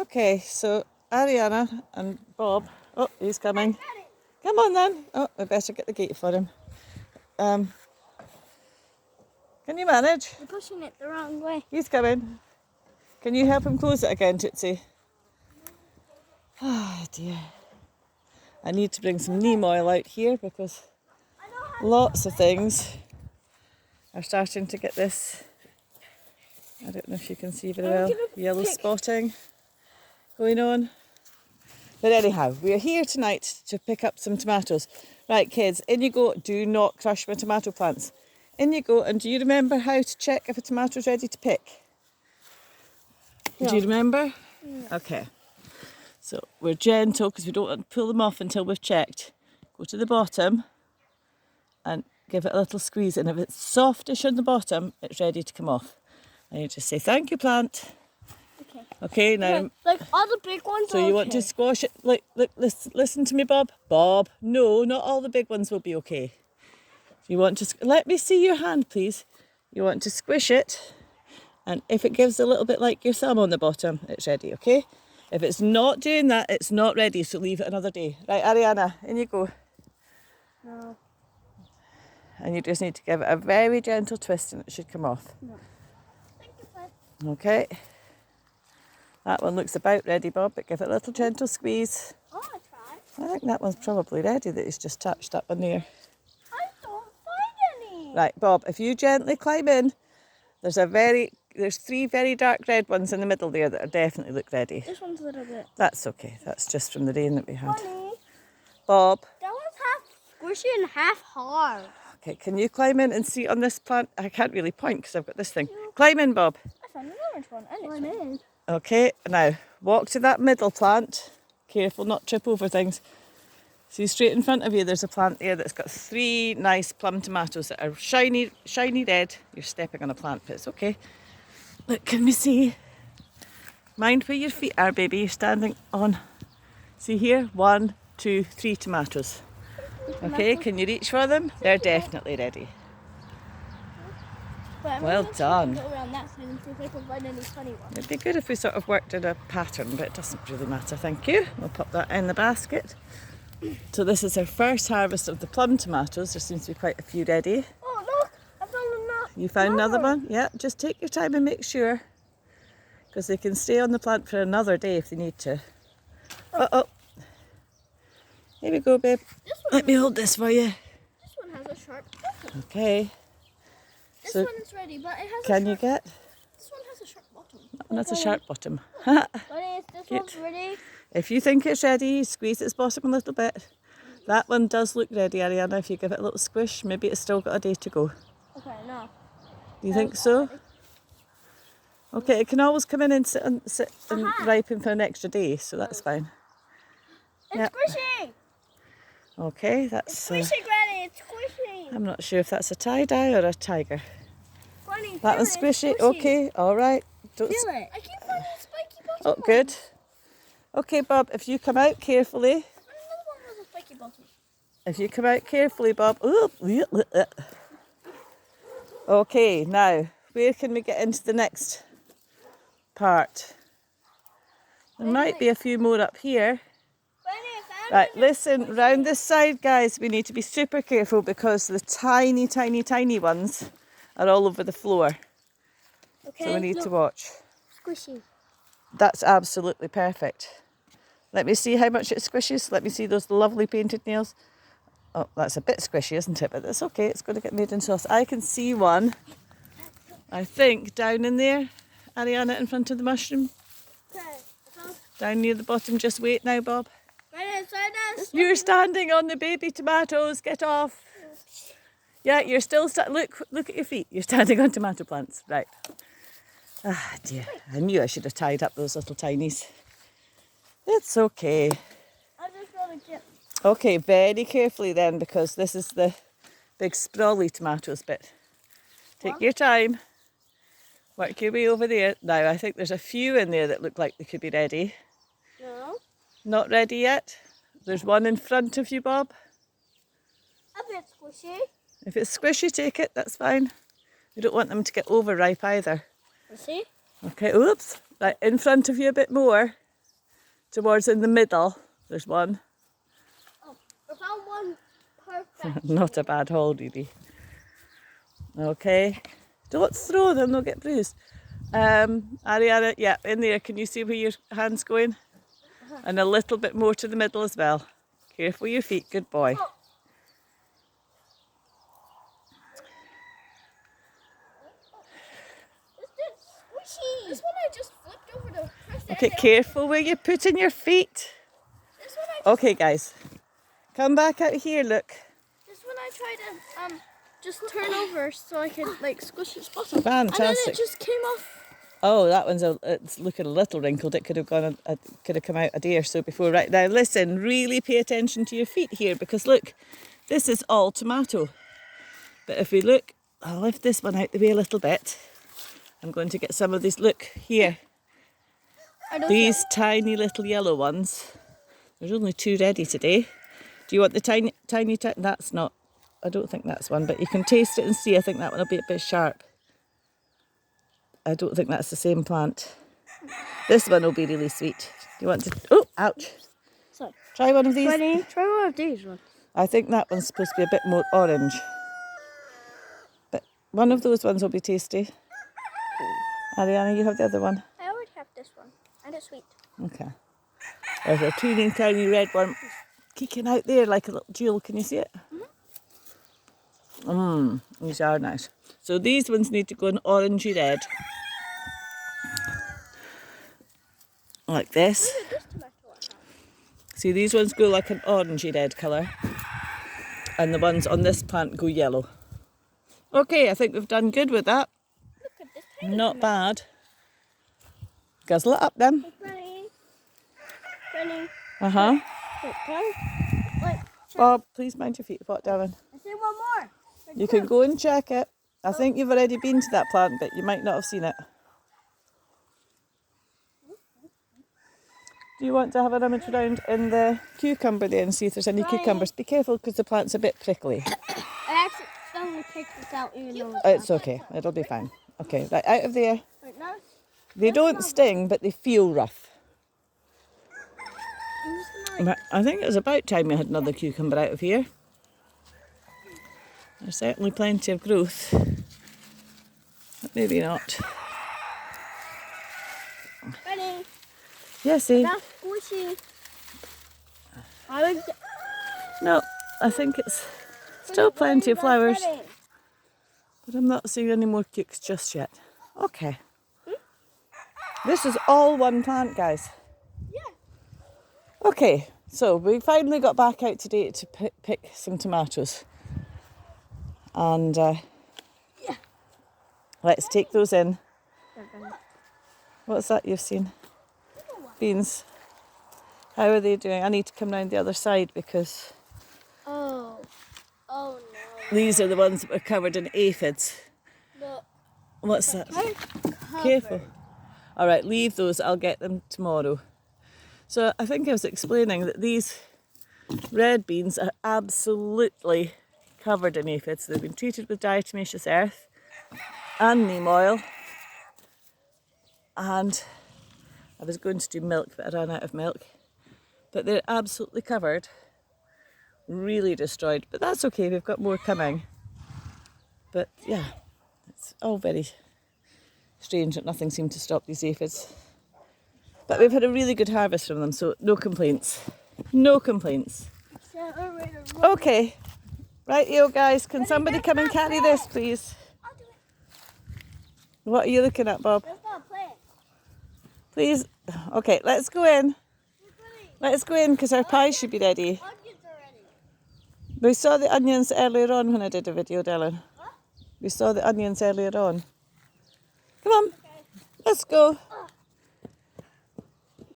Okay, so Ariana and Bob. Oh, he's coming. Come on then. Oh, we better get the gate for him. Can you manage? You're pushing it the wrong way. He's coming. Can you help him close it again, Tootsie? Ah, dear. I need to bring some neem oil out here because lots of things are starting to get this. I don't know if you can see very well. Yellow spotting going on. But anyhow, we are here tonight to pick up some tomatoes. Right, kids, in you go. Do not crush my tomato plants. In you go. And do you remember how to check if a tomato's ready to pick? No. Do you remember? No. Okay. So we're gentle because we don't want to pull them off until we've checked. Go to the bottom and give it a little squeeze. And if it's softish on the bottom, it's ready to come off. And you just say, thank you, plant. Okay, now... Okay, like all the big ones So you want to squash it, like, listen to me, Bob. Bob, no, not all the big ones will be okay. You want to, let me see your hand, please. You want to squish it, and if it gives a little bit like your thumb on the bottom, it's ready, okay? If it's not doing that, it's not ready, so leave it another day. Right, Ariana, in you go. No. And you just need to give it a very gentle twist and it should come off. No. Thank you, Bud. Okay. That one looks about ready, Bob, but give it a little gentle squeeze. Oh, I tried. I think that one's probably ready that he's just touched that one there. I don't find any. Right, Bob, if you gently climb in, there's three very dark red ones in the middle there that are definitely look ready. This one's a little bit. That's okay. That's just from the rain that we had. Funny. Bob. That one's half squishy and half hard. Okay, can you climb in and see on this plant? I can't really point because I've got this thing. Climb in, Bob. I found an orange one and it's in. Okay, now walk to that middle plant. Careful not trip over things. See straight in front of you, there's a plant there that's got 3 nice plum tomatoes that are shiny red. You're stepping on a plant, but it's okay. Look, can we see? Mind where your feet are, baby. You're standing on. See here? 1, 2, 3 tomatoes. Okay, can you reach for them? They're definitely ready. Well done. Go around that side and see if I can find any funny ones. It'd be good if we sort of worked in a pattern, but it doesn't really matter, thank you. We'll pop that in the basket. So this is our first harvest of the plum tomatoes. There seems to be quite a few ready. Oh, look! I found another. You found another one? Yeah, just take your time and make sure. Because they can stay on the plant for another day if they need to. Uh-oh. Here we go, babe. Let me hold this for you. This one has a sharp bottom. Okay. This So, one is ready, but it has can you get? This one has a sharp bottom. Oh, that's a sharp bottom. Bunny, this Cute. one's ready. If you think it's ready, squeeze its bottom a little bit. That one does look ready, Ariana. If you give it a little squish, maybe it's still got a day to go. Okay, no. Do you think so? Okay, it can always come in and sit and ripen for an extra day, so that's fine. It's Yep. squishy! Okay, that's... It's squishy, Granny, it's squishy! I'm not sure if that's a tie-dye or a tiger. Granny, That one's squishy. Okay, all right. Don't Feel it. I keep finding a spiky bottom. Oh, good. Okay, Bob, if you come out carefully. Another one has a spiky bottom. If you come out carefully, Bob. Okay, now, where can we get into the next part? There might be a few more up here. Right, listen, round this side, guys, we need to be super careful because the tiny, tiny, tiny ones are all over the floor. Okay, So we need to watch. Squishy. That's absolutely perfect. Let me see how much it squishes. Let me see those lovely painted nails. Oh, that's a bit squishy, isn't it? But that's okay. It's going to get made into sauce. I can see one, I think, down in there. Ariana, in front of the mushroom. Okay. Down near the bottom. Just wait now, Bob. Right inside us. You're standing on the baby tomatoes. Get off. Yeah, you're still... Look at your feet. You're standing on tomato plants. Right. Ah, dear. I knew I should have tied up those little tinies. It's okay. I just want to get... Okay, very carefully then, because this is the big sprawly tomatoes bit. Take your time. Work your way over there. Now, I think there's a few in there that look like they could be ready. No. Not ready yet. There's one in front of you, Bob. A bit squishy. If it's squishy, take it. That's fine. You don't want them to get overripe either. See? Okay, oops. Right, in front of you a bit more. towards in the middle. There's one. Oh, I found one perfect. Not a bad haul, really. Okay. Don't throw them, they'll get bruised. Ariana, yeah, in there. Can you see where your hand's going? And a little bit more to the middle as well. Careful your feet, good boy. Oh. Squishy. This one I just flipped over to press Okay, it. careful where you put in your feet. This one Okay, guys. Come back out here, look. This one I tried to just turn over so I could like squish its bottom. Fantastic. And then it just came off. Oh, that one's it's looking a little wrinkled. It could have gone, could have come out a day or so before. Right now, listen, really pay attention to your feet here because look, this is all tomato. But if we look, I'll lift this one out the way a little bit. I'm going to get some of these. Look here, these tiny little yellow ones. There's only 2 ready today. Do you want the tiny? That's not. I don't think that's one, but you can taste it and see. I think that one will be a bit sharp. I don't think that's the same plant. This one will be really sweet. Do you want to? Oh, ouch! Sorry. Try one of these. Try one of these ones. I think that one's supposed to be a bit more orange. But one of those ones will be tasty. Ariana, you have the other one. I already have this one, and it's sweet. Okay. There's a teeny tiny red one kicking out there like a little jewel. Can you see it? These are nice. So these ones need to go in orangey red. Like this. Look at this tomato I have. See, these ones go like an orangey red colour. And the ones on this plant go yellow. Okay, I think we've done good with that. Look at this tiny Not tomato. bad. Guzzle it up then. Granny. Granny. Uh-huh. Wait, can I? Like, Bob, please mind your feet, pot down. I see one more. You can go and check it. I think you've already been to that plant, but you might not have seen it. Do you want to have a rummage around in the cucumber there and see if there's any cucumbers? Be careful because the plant's a bit prickly. I accidentally picked this out even though It's okay. It'll be fine. Okay, right out of there. Wait, now They don't sting, but they feel rough. But I think it was about time we had another cucumber out of here. There's certainly plenty of growth. But maybe not. Granny. Yesy. That's squishy. I would. No, I think it's still plenty of flowers. But I'm not seeing any more cukes just yet. Okay. This is all one plant, guys. Yeah. Okay, so we finally got back out today to pick some tomatoes. And let's take those in. What's that you've seen? Beans. How are they doing? I need to come round the other side because Oh. Oh no. these are the ones that were covered in aphids. Look. What's that? Covered. Careful. All right, leave those. I'll get them tomorrow. So I think I was explaining that these red beans are absolutely covered in aphids. They've been treated with diatomaceous earth and neem oil. And I was going to do milk, but I ran out of milk. But they're absolutely covered. Really destroyed. But that's okay, we've got more coming. But yeah, it's all very strange that nothing seemed to stop these aphids. But we've had a really good harvest from them, so no complaints. No complaints. Okay. Right, you guys, can somebody come and carry this, please? I'll do it. What are you looking at, Bob? Let's not play it. Please. Okay, let's go in. Let's go in because our pie should be ready. Onions are ready. We saw the onions earlier on when I did a video, Dylan. What? We saw the onions earlier on. Come on, let's go.